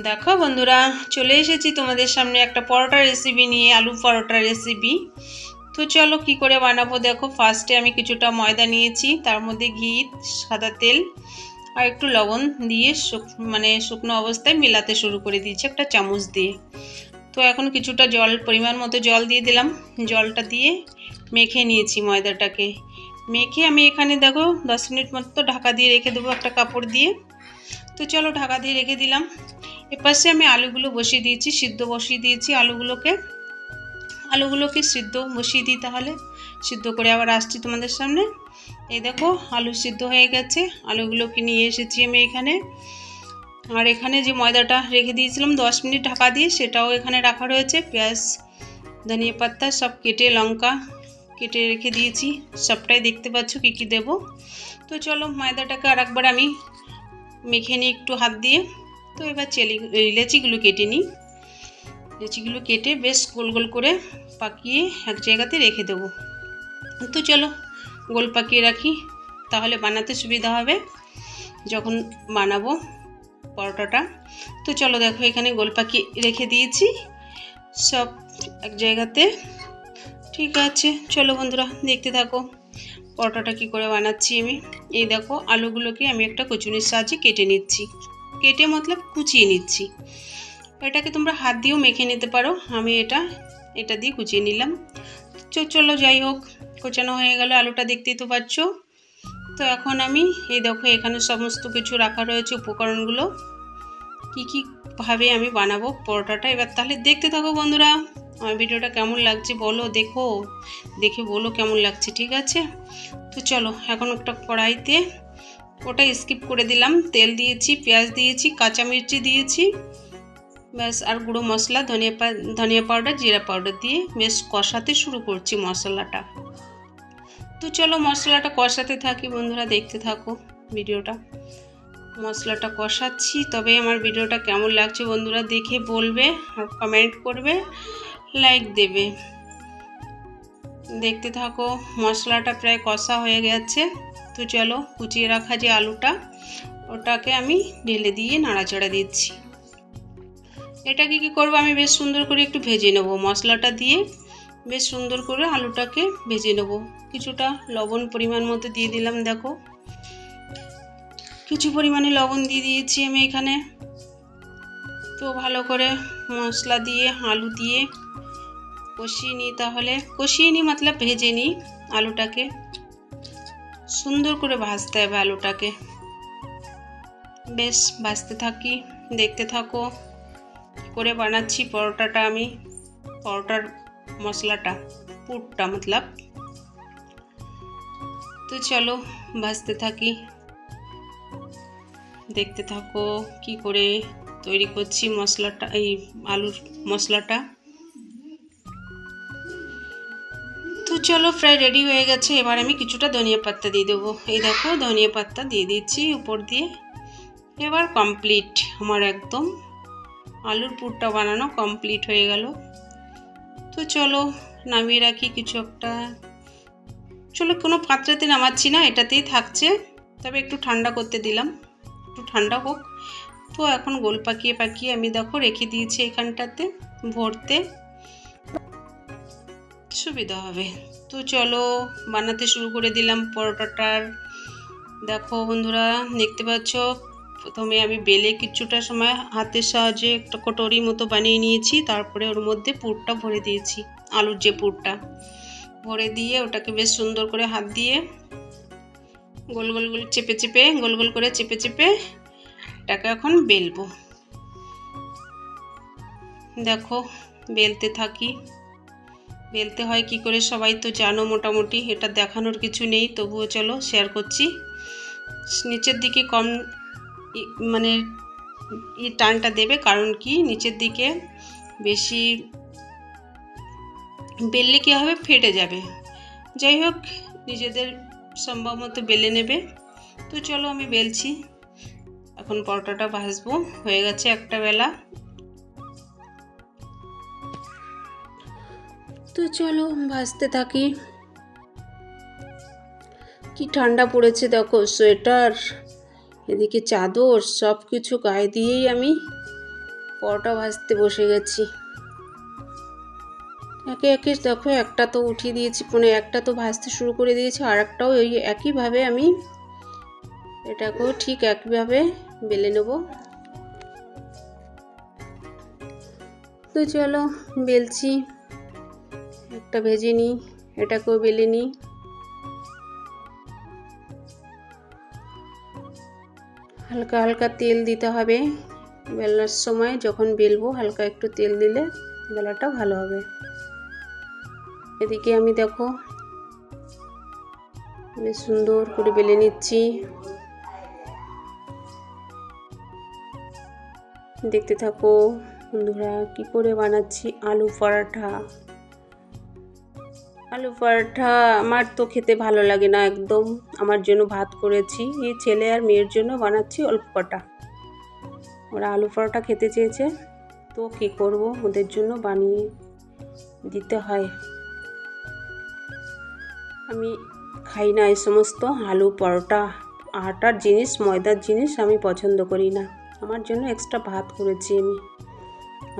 দেখো বন্ধুরা, চলে এসেছি তোমাদের সামনে একটা পরোটা রেসিপি নিয়ে, আলু পরোটা রেসিপি। তো চলো কি করে বানাবো দেখো। ফার্স্টে আমি কিছুটা ময়দা নিয়েছি, তার মধ্যে ঘি, সাদা তেল আর একটু লবণ দিয়ে শুকনো অবস্থায় মেলাতে শুরু করে দিয়েছি একটা চামচ দিয়ে। তো এখন কিছুটা পরিমাণ মতো জল দিয়ে দিলাম। জলটা দিয়ে মেখে নিয়েছি ময়দাটাকে। মেখে আমি এখানে দেখো 10 মিনিট মতো ঢাকা দিয়ে রেখে দেবো একটা কাপড় দিয়ে। তো চলো ঢাকা দিয়ে রেখে দিলাম। এপাশে আমি আলুগুলো বসিয়ে দিয়েছি, সিদ্ধ বসিয়ে দিয়েছি আলুগুলোকে সিদ্ধ বসিয়ে দিই, তাহলে সিদ্ধ করে আবার আসছি তোমাদের সামনে। এই দেখো আলু সিদ্ধ হয়ে গেছে, আলুগুলোকে নিয়ে এসেছি আমি এখানে। আর এখানে যে ময়দাটা রেখে দিয়েছিলাম 10 মিনিট ঢাকা দিয়ে, সেটাও এখানে রাখা রয়েছে। পেঁয়াজ, ধনিয়া পাতা সব কেটে, লঙ্কা কেটে রেখে দিয়েছি। সবটাই দেখতে পাচ্ছ কী কী দেবো। তো চলো ময়দাটাকে আর একবার আমি মেখে নিই একটু হাত দিয়ে। তো এবার লেচিগুলো কেটে নিই। লেচিগুলো কেটে বেশ গোল গোল করে পাকিয়ে এক জায়গাতে রেখে দেবো। তো চলো গোল পাকিয়ে রাখি, তাহলে বানাতে সুবিধা হবে যখন বানাবো পরোটাটা। তো চলো দেখো এখানে গোল পাকিয়ে রেখে দিয়েছি সব এক জায়গাতে। ঠিক আছে, চলো বন্ধুরা দেখতে থাকো পরোটাটা কী করে বানাচ্ছি আমি। এই দেখো আলুগুলোকে আমি একটা কচুনির সাহায্যে কেটে নিচ্ছি, কেটে মতলব কুচিয়ে নিচ্ছি। এটাকে তোমরা হাত দিয়েও মেখে নিতে পারো, আমি এটা দিয়ে কুচিয়ে নিলাম। চলো যাই হোক, কোচানো হয়ে গেল আলুটা, দেখতেই তো পাচ্ছ। তো এখন আমি এই দেখো এখানে সমস্ত কিছু রাখা রয়েছে উপকরণগুলো, কী ভাবে আমি বানাবো পরোটাটা। এবার তাহলে দেখতে থাকো বন্ধুরা। আমার ভিডিওটা কেমন লাগছে বলো, দেখে বলো কেমন লাগছে, ঠিক আছে। তো চলো এখন একটা কড়াইতে, ওটা স্কিপ করে দিলাম, তেল দিয়েছি, পেঁয়াজ দিয়েছি, কাঁচা মির্চি দিয়েছি, ব্যাস। আর গুঁড়ো মশলা ধনিয়া পাউডার, জিরা পাউডার দিয়ে বেশ কষাতে শুরু করছি মশলাটা। তো চলো মশলাটা কষাতে থাকি বন্ধুরা, দেখতে থাকো ভিডিওটা। মশলাটা কষাচ্ছি, তবে আমার ভিডিওটা কেমন লাগছে বন্ধুরা দেখে বলবে, আর কমেন্ট করবে, লাইক দেবে। দেখতে থাকো, মশলাটা প্রায় কষা হয়ে গেছে। তো চলো কুচিয়ে রাখা যে আলুটা, ওটাকে আমি ঢেলে দিয়ে নাড়াচাড়া দিচ্ছি। এটাকে কী করবো, আমি বেশ সুন্দর করে একটু ভেজে নেব। মশলাটা দিয়ে বেশ সুন্দর করে আলুটাকে ভেজে নেব। কিছুটা লবণ পরিমাণ মতো দিয়ে দিলাম, দেখো কিছু পরিমাণে লবণ দিয়ে দিয়েছি আমি এখানে। তো ভালো করে মশলা দিয়ে আলু দিয়ে কষিয়ে নিই, মতলব ভেজে নিই আলুটাকে। সুন্দর করে ভাজতে হবে আলুটাকে, বেশ ভাজতে থাকি, দেখতে থাকো করে বানাচ্ছি পরোটাটা আমি। পরোটার মশলাটা, পুরটা মতলব। তো চলো ভাজতে থাকি, দেখতে থাকো কি করে তৈরি করছি মশলাটা, এই আলুর মশলাটা। তো চলো প্রায় রেডি হয়ে গেছে। এবার আমি কিছুটা ধনিয়া পাতা দিয়ে দেবো। এই দেখো ধনিয়া পাতা দিয়ে দিচ্ছি উপর দিয়ে। এবার কমপ্লিট, আমার একদম আলুর পুরটা বানানো কমপ্লিট হয়ে গেল। তো চলো নামিয়ে রাখি কিছু একটা। চলো কোনো পাত্রেতে নামাচ্ছি না, এটাতেই থাকছে, তবে একটু ঠান্ডা করতে দিলাম, একটু ঠান্ডা হোক। তো এখন গোল পাকিয়ে আমি দেখো রেখে দিয়েছি এখানটাতে, ভরতে সুবিধা হবে। তো চলো বানাতে শুরু করে দিলাম পরোটাটার। দেখো বন্ধুরা দেখতে পাচ্ছ, প্রথমে আমি বেলে কিছুটা সময় হাতের সাহায্যে একটা কটোরি মতো বানিয়ে নিয়েছি, তারপরে ওর মধ্যে পুরটা ভরে দিয়েছি, আলুর যে পুরটা ভরে দিয়ে ওটাকে বেশ সুন্দর করে হাত দিয়ে গোল গোল করে চেপে এটাকে এখন বেলবো। দেখো বেলতে থাকি, বেলতে হয় কি করে সবাই তো জানো মোটামুটি, এটা দেখানোর কিছু নেই, তবুও চলো শেয়ার করছি। নিচের দিকে কম মানে টানটা দেবে, কারণ কি নিচের দিকে বেশি বেললে কী হবে, ফেটে যাবে। যাই হোক নিজেদের সম্ভব মতো বেলে নেবে। তো চলো আমি বেলছি, এখন পরোটাটা ভাজবো। হয়ে গেছে একটা বেলা। তো চলো ভাজতে থাকি। কি ঠান্ডা পড়েছে দেখো, সোয়েটার এদিকে চাদর সব কিছু গায়ে দিয়েই আমি পরোটা ভাজতে বসে গেছি। একে একে দেখো একটা তো উঠিয়ে দিয়েছি, একটা তো ভাজতে শুরু করে দিয়েছি, আর একটাও ওই একইভাবে আমি এটাকেও ঠিক একইভাবে বেলে নেব। তো চলো বেলছি, একটা ভেজে নিই, এটাকেও বেলে নিই। হালকা হালকা তেল দিতে হবে বেলার সময়, যখন বেলবো হালকা একটু তেল দিলে বেলাটা ভালো হবে। এদিকে আমি দেখো বেশ সুন্দর করে বেলে নিচ্ছি। দেখতে থাকো বন্ধুরা কি করে বানাচ্ছি আলু পরোটা। আলু পরোটা আমার তো খেতে ভালো লাগে না একদম, আমার জন্য ভাত করেছি, এই ছেলে আর মেয়ের জন্য বানাচ্ছি অল্প কটা। ওরা আলু পরোটা খেতে চেয়েছে, তো কী করব, ওদের জন্য বানিয়ে দিতে হয়। আমি খাই না এই সমস্ত আলু পরোটা, আটার জিনিস, ময়দার জিনিস আমি পছন্দ করি না। আমার জন্য এক্সট্রা ভাত করেছি আমি,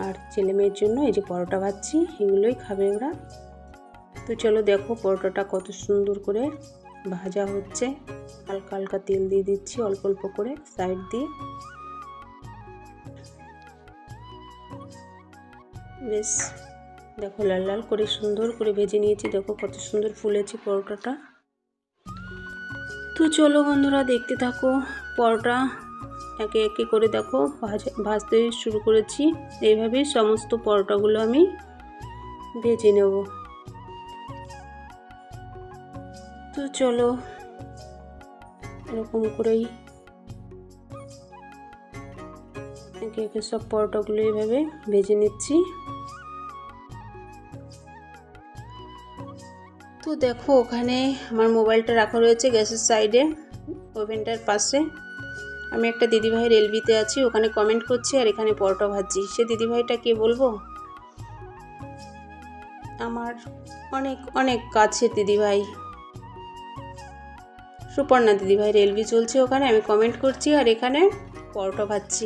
আর ছেলে মেয়ের জন্য এই যে পরোটা ভাজছি, এগুলোই খাবে ওরা। তো চলো দেখো পরোটাটা কত সুন্দর করে ভাজা হচ্ছে। হালকা হালকা তেল দিয়ে দিচ্ছি অল্প অল্প করে সাইড দিয়ে। বেশ দেখো লাল লাল করে সুন্দর করে ভেজে নিয়েছি, দেখো কত সুন্দর ফুলেছে পরোটাটা। তো চলো বন্ধুরা দেখতে থাকো, পরোটা একে একে করে দেখো ভাজতে শুরু করেছি। এইভাবেই সমস্ত পরোটাগুলো আমি ভেজে নেব। তো চলো এরকম করেই একে একে সব পরোটাগুলো এইভাবে ভেজে নিচ্ছি। তো দেখো ওখানে আমার মোবাইলটা রাখা রয়েছে গ্যাসের সাইডে, ওভেনটার পাশে। আমি একটা দিদিভাইয়ের এলবিতে আছি, ওখানে কমেন্ট করছি আর এখানে পরোটা ভাজছি। সে দিদিভাইটা কে বলবো, আমার অনেক অনেক কাছের দিদিভাই, সুপর্ণা দিদিভাইয়ের এলবি চলছে, ওখানে আমি কমেন্ট করছি আর এখানে পরোটা ভাজছি।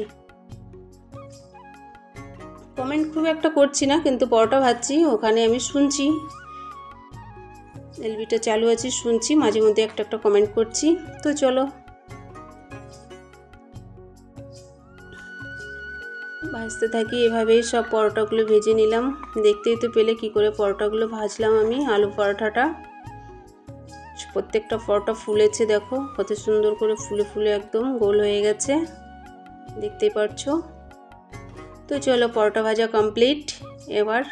কমেন্ট খুব একটা করছি না, কিন্তু পরোটা ভাজছি, ওখানে আমি শুনছি, এলবিটা চালু আছে, শুনছি, মাঝে মধ্যে একটা একটা কমেন্ট করছি। তো চলো ভাজতে থাকি, এভাবেই সব পরোটাগুলো ভেজে নিলাম। দেখতেই তো পেলে কি করে পরোটাগুলো ভাজলাম আমি, আলু পরোটাটা। প্রত্যেকটা পরোটা ফুলেছে, দেখো কত সুন্দর করে ফুলে ফুলে একদম গোল হয়ে গেছে, দেখতেই পাচ্ছো। তো চলো পরোটা ভাজা কমপ্লিট। এবার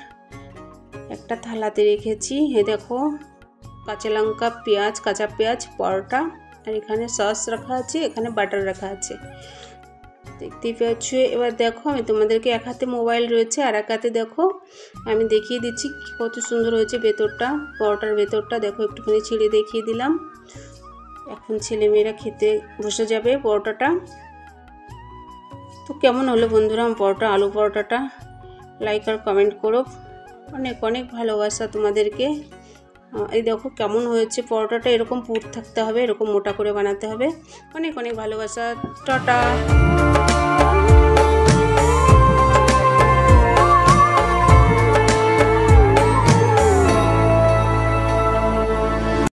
একটা থালাতে রেখেছি, এ দেখো কাঁচা লঙ্কা, পেঁয়াজ, কাঁচা পেঁয়াজ, পরোটা, আর এখানে সস রাখা আছে, এখানে বাটার রাখা আছে, দেখতেই পাচ্ছ। এবার দেখো আমি তোমাদেরকে এক হাতে মোবাইল রয়েছে আর এক হাতে দেখো আমি দেখিয়ে দিচ্ছি কত সুন্দর হয়েছে ভেতরটা, পরোটার ভেতরটা দেখো, একটুখানি ছিঁড়ে দেখিয়ে দিলাম। এখন ছেলেমেয়েরা খেতে বসে যাবে পরোটাটা। তো কেমন হলো বন্ধুরা আমার পরোটা, আলু পরোটাটা? লাইক আর কমেন্ট করো, অনেক অনেক ভালোবাসা তোমাদেরকে। এই দেখো কেমন হয়েছে পরোটাটা, এরকম পুর থাকতে হবে, এরকম মোটা করে বানাতে হবে। অনেক অনেক ভালোবাসা, টাটা।